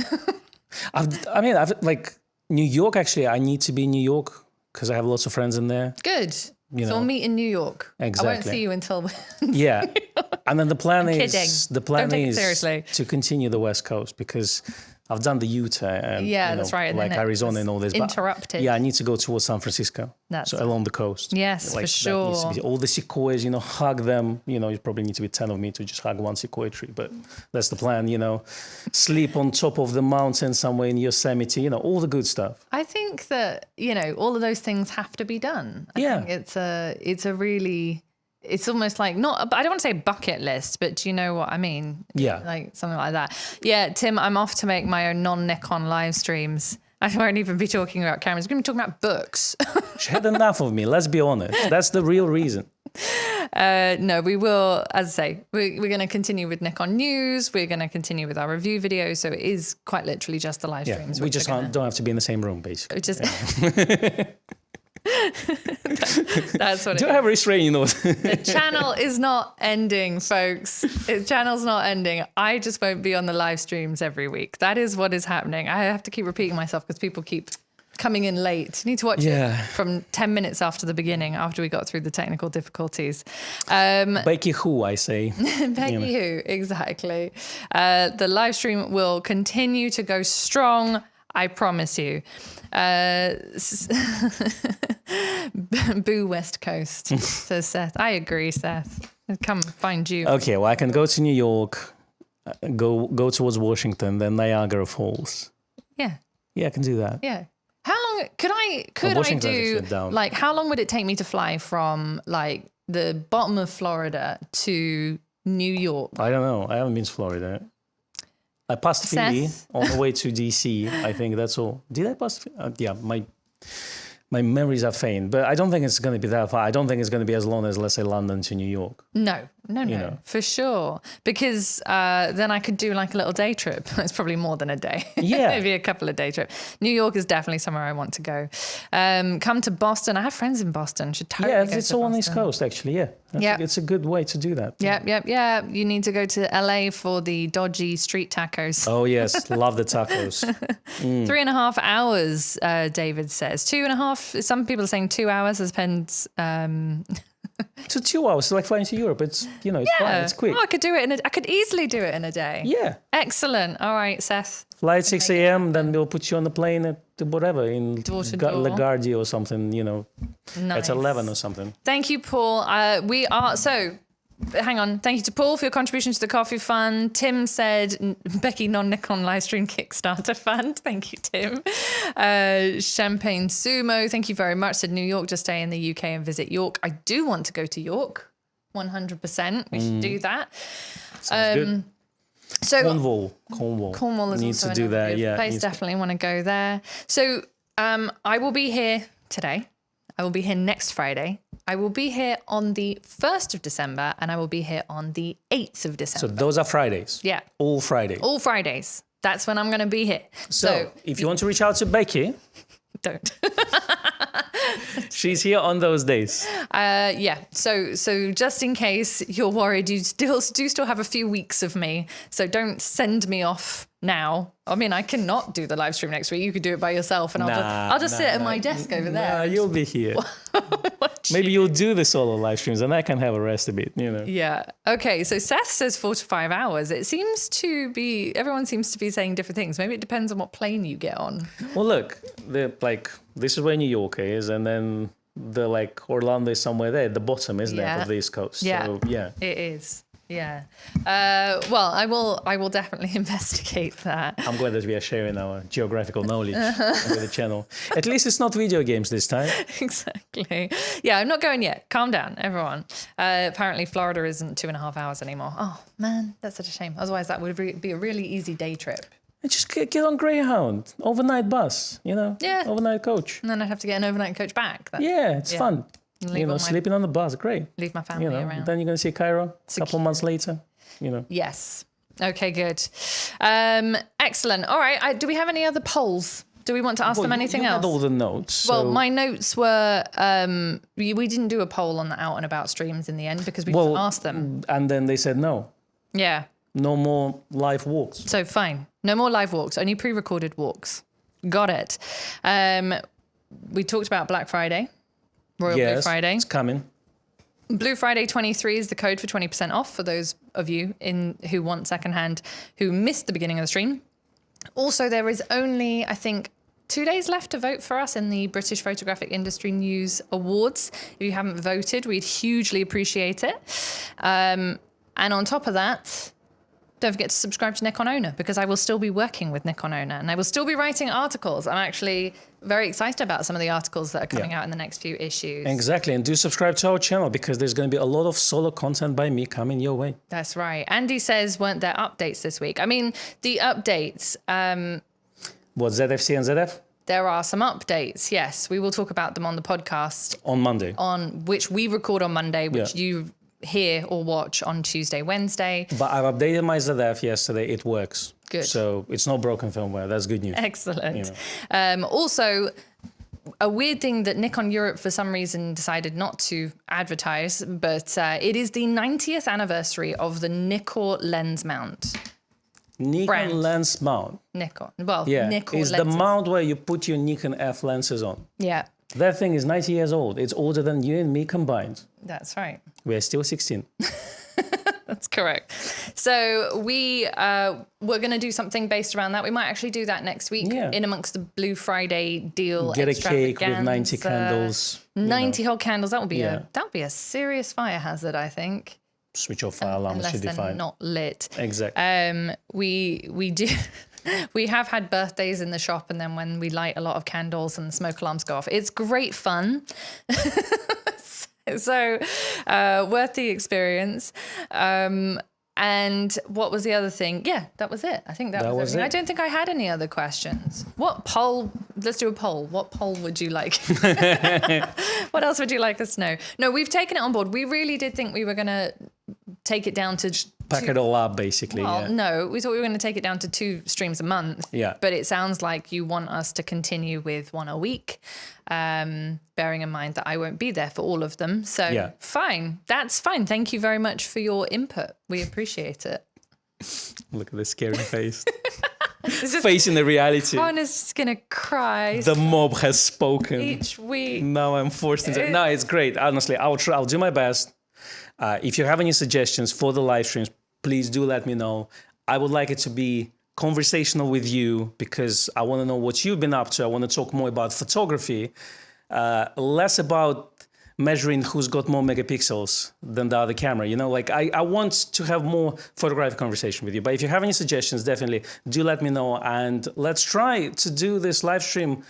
I've like New York, actually, I need to be in New York because I have lots of friends in there. Good. So we'll meet in New York. Exactly. I won't see you until... Yeah. And then the plan I'm is kidding. Don't take it seriously. to continue the West Coast because I've done the Utah and that's right. And like then it Arizona was and all this. interrupted. But I need to go towards San Francisco. That's along the coast. Yes, like, for sure. That needs to be, all the sequoias, hug them. You probably need to be 10 of me to just hug one sequoia tree. But that's the plan, Sleep on top of the mountain somewhere in Yosemite, all the good stuff. I think that, all of those things have to be done. I think it's a really... It's almost like I don't want to say bucket list, but do you know what I mean? Yeah. Like something like that. Yeah, Tim, I'm off to make my own non-Nikon live streams. I won't even be talking about cameras. We're going to be talking about books. She had enough of me. Let's be honest. That's the real reason. No, we will, as I say, we're going to continue with Nikon News. We're going to continue with our review videos. So it is quite literally just the live streams. We just don't have to be in the same room, basically. That's what Do it I have a restraining order? The channel is not ending, folks. The channel's not ending. I just won't be on the live streams every week. That is what is happening. I have to keep repeating myself because people keep coming in late. You need to watch it from 10 minutes after the beginning, after we got through the technical difficulties. Becky who, I say. Becky who, exactly. The live stream will continue to go strong, I promise you. Boo West Coast, says Seth. I agree, Seth. I'll come find you. Okay, well, I can go to New York, go towards Washington, then Niagara Falls. Yeah. Yeah, I can do that. Yeah. How long could I do, like, how long would it take me to fly from, like, the bottom of Florida to New York? I don't know. I haven't been to Florida. I passed Philly on the way to DC. I think that's all. Did I pass? Yeah, my memories are faint, but I don't think it's going to be that far. I don't think it's going to be as long as, let's say, London to New York. No, for sure. Because then I could do like a little day trip. It's probably more than a day. Yeah. Maybe a couple of day trips. New York is definitely somewhere I want to go. Come to Boston. I have friends in Boston. Should totally go to it's all on the East Coast, actually. Yeah. It's a good way to do that. Yeah. You need to go to LA for the dodgy street tacos. Oh, yes. Love the tacos. 3.5 hours, David says. 2.5. Some people are saying 2 hours. It depends. So 2 hours, like flying to Europe. It's, it's fine. It's quick. Oh, I could easily do it in a day. Yeah. Excellent. All right, Seth. Fly at 6 a.m., then we'll put you on the plane at whatever, in LaGuardia or something, Nice. At 11 or something. Thank you, Paul. Hang on. Thank you to Paul for your contribution to the coffee fund. Tim said, Becky non-Nikon livestream Kickstarter fund. Thank you, Tim. Champagne Sumo, thank you very much. Said New York, just stay in the UK and visit York. I do want to go to York, 100%. We should do that. Sounds good. So Cornwall is needs also to do that. Yeah, place. Definitely want to go there. So I will be here today. I will be here next Friday. I will be here on the 1st of December, and I will be here on the 8th of December. So those are Fridays. Yeah. All Fridays. All Fridays. That's when I'm going to be here. So if you want to reach out to Becky, don't. She's here on those days. Yeah. So just in case you're worried, you do still have a few weeks of me. So don't send me off now. I mean, I cannot do the live stream next week. You could do it by yourself, and I'll just sit at my desk over there. Nah, you'll be here. Maybe you'll do the solo live streams, and I can have a rest a bit. Yeah. Okay. So Seth says 4 to 5 hours. It seems to be everyone seems to be saying different things. Maybe it depends on what plane you get on. Well, look, this is where New York is, and then Orlando is somewhere there at the bottom, isn't it, of the East Coast? Yeah. So, yeah. It is. Yeah. Well, I will definitely investigate that. I'm glad that we are sharing our geographical knowledge with the channel. At least it's not video games this time. Exactly. Yeah, I'm not going yet. Calm down, everyone. Apparently Florida isn't 2.5 hours anymore. Oh, man, that's such a shame. Otherwise, that would be a really easy day trip. And just get on Greyhound, overnight bus, Yeah. Overnight coach. And then I'd have to get an overnight coach back. It's fun. Sleeping on the bus, great. Leave my family around. Then you're going to see Cairo a couple of months later, Yes. Okay, good. Excellent. All right. Do we have any other polls? Do we want to ask them anything else? Had all the notes. Well, my notes were we didn't do a poll on the out and about streams in the end because we just asked them. And then they said no. Yeah. No more live walks. So fine. No more live walks, only pre-recorded walks. Got it. We talked about Black Friday. Blue Friday. It's coming. Blue Friday 23 is the code for 20% off for those of you who want secondhand, who missed the beginning of the stream. Also, there is only, I think, 2 days left to vote for us in the British Photographic Industry News Awards. If you haven't voted, we'd hugely appreciate it. And on top of that, don't forget to subscribe to Nikon Owner, because I will still be working with Nikon Owner and I will still be writing articles. I'm actually very excited about some of the articles that are coming out in the next few issues. Exactly. And do subscribe to our channel, because there's going to be a lot of solo content by me coming your way. That's right. Andy says, weren't there updates this week? I mean, the updates... What, ZFC and ZF? There are some updates, yes. We will talk about them on the podcast. On Monday. On which we record on Monday, which you hear or watch on Tuesday, Wednesday. But I've updated my ZF yesterday. It works. Good. So it's not broken firmware. That's good news. Excellent. Also, a weird thing that Nikon Europe, for some reason, decided not to advertise, but it is the 90th anniversary of the Nikkor lens mount. Nikon brand. lens mount. Nikon. Well, Yeah, Nikkor it's lenses. the mount where you put your Nikon F lenses on. Yeah, That thing is 90 years old. It's older than you and me combined. that's right. We're still 16. That's correct. So we're going to do something based around that. We might actually do that next week in amongst the Blue Friday deal. Get a cake with 90 extravaganza. candles. 90 whole candles. That would be a serious fire hazard, I think. Switch off fire alarm Unless should be they're fine. not lit. Exactly. We do. We have had birthdays in the shop, and then when we light a lot of candles and the smoke alarms go off, it's great fun. So worth the experience. And what was the other thing? Yeah, that was it. I think that was everything. it. I don't think I had any other questions. What poll? Let's do a poll. What poll would you like? What else would you like us to know? No, we've taken it on board. We really did think we were going to take it down to Pack it all up, basically. well, yeah. no, we thought we were going to take it down to 2 streams a month. Yeah. But it sounds like you want us to continue with 1 a week, bearing in mind that I won't be there for all of them. So fine. That's fine. Thank you very much for your input. We appreciate it. Look at the scary face. It's just, Facing the reality. Con is just going to cry The mob has spoken. each week. Now I'm forced into... No, it's great. Honestly, I'll do my best. If you have any suggestions for the live streams, please do let me know. I would like it to be conversational with you because I want to know what you've been up to. I want to talk more about photography, less about measuring who's got more megapixels than the other camera. You know, like I want to have more photographic conversation with you. But if you have any suggestions, definitely do let me know. And let's try to do this live stream.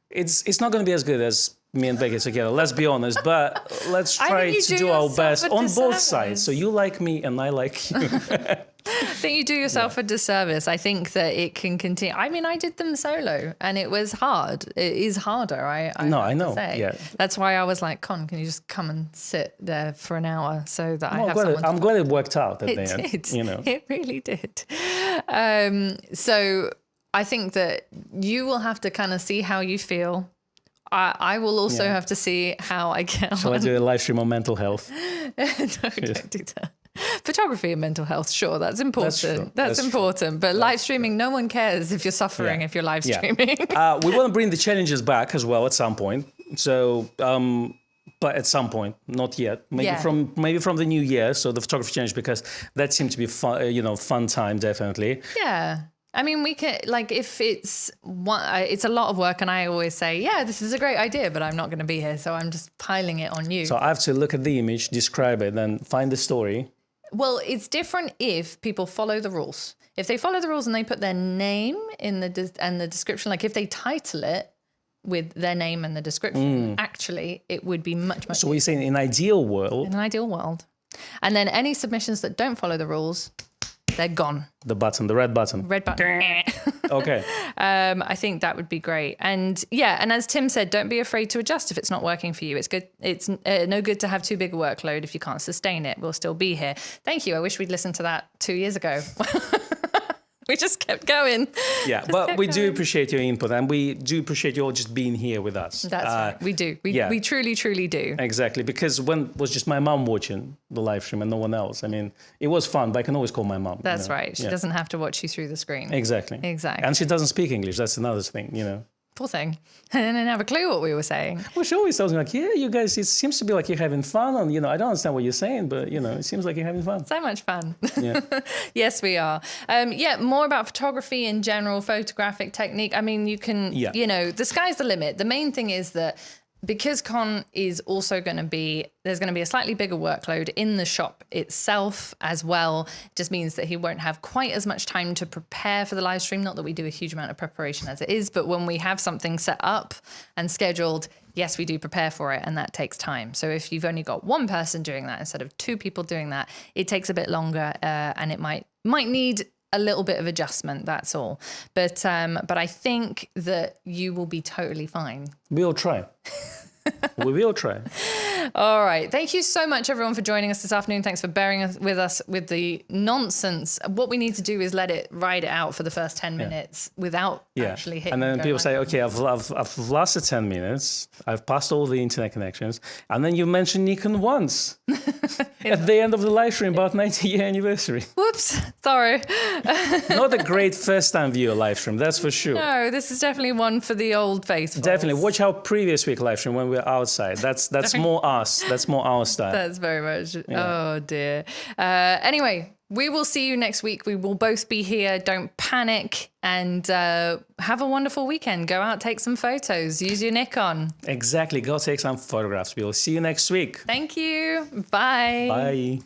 It's not going to be as good as me and Becky together, let's be honest, but let's try to do our best on both sides. So you like me and I like you. I think you do yourself a disservice. I think that it can continue. I mean, I did them solo and it was hard. It is harder. I know. Say. Yeah. That's why I was like, Con, can you just come and sit there for an hour so that I have someone I'm glad it worked out at the end. It did. You know. It really did. So I think that you will have to kind of see how you feel. I will also have to see how I get on. Shall I do a live stream on mental health? No, don't do that. Photography and mental health, sure, that's important. That's important. But live streaming, no one cares if you're suffering if you're live streaming. We want to bring the challenges back as well at some point. So, but at some point, not yet. Maybe from the new year. So the photography challenge, because that seemed to be fun. Fun time, definitely. Yeah. I mean, we can, like, if it's a lot of work, and I always say, yeah, this is a great idea, but I'm not going to be here, so I'm just piling it on you. So I have to look at the image, describe it, then find the story. Well, it's different if people follow the rules. If they follow the rules and they put their name in the description, like if they title it with their name and the description, actually, it would be much So we're saying in an ideal world. In an ideal world. And then any submissions that don't follow the rules, they're gone. The red button. Red button. Okay. I think that would be great. And and as Tim said, don't be afraid to adjust if it's not working for you. It's good. It's no good to have too big a workload if you can't sustain it. We'll still be here. Thank you. I wish we'd listened to that 2 years ago. We just kept going. Yeah, but we do appreciate your input, and we do appreciate you all just being here with us. That's right. We do. We truly, truly do. Exactly, because when it was just my mom watching the live stream and no one else, I mean, it was fun, but I can always call my mom. That's right. She doesn't have to watch you through the screen. Exactly. And she doesn't speak English. That's another thing. Poor thing. And I didn't have a clue what we were saying. Well, she always tells me, like, yeah, you guys, it seems to be like you're having fun. And, I don't understand what you're saying, but, it seems like you're having fun. So much fun. Yeah. Yes, we are. More about photography in general, photographic technique. I mean, you can, the sky's the limit. The main thing is that because Con is also going to be, there's going to be a slightly bigger workload in the shop itself as well. It just means that he won't have quite as much time to prepare for the live stream. Not that we do a huge amount of preparation as it is, but when we have something set up and scheduled, yes, we do prepare for it, and that takes time. So if you've only got one person doing that instead of 2 people doing that, it takes a bit longer, and it might need a little bit of adjustment, that's all. But I think that you will be totally fine. We'll try. We will try. All right. Thank you so much, everyone, for joining us this afternoon. Thanks for bearing with us with the nonsense. What we need to do is ride it out for the first 10 minutes without actually hitting. And then people say, okay, I've lasted 10 minutes. I've passed all the internet connections. And then you mentioned Nikon once at the end of the live stream about 90-year anniversary. Whoops. Sorry. Not a great first-time viewer live stream, that's for sure. No, this is definitely one for the old faithful. Definitely. Watch our previous week live stream when we were outside. That's more us. That's more our style. That's very much. Yeah. Oh, dear. Anyway, we will see you next week. We will both be here. Don't panic, and have a wonderful weekend. Go out, take some photos. Use your Nikon. Exactly. Go take some photographs. We'll see you next week. Thank you. Bye. Bye.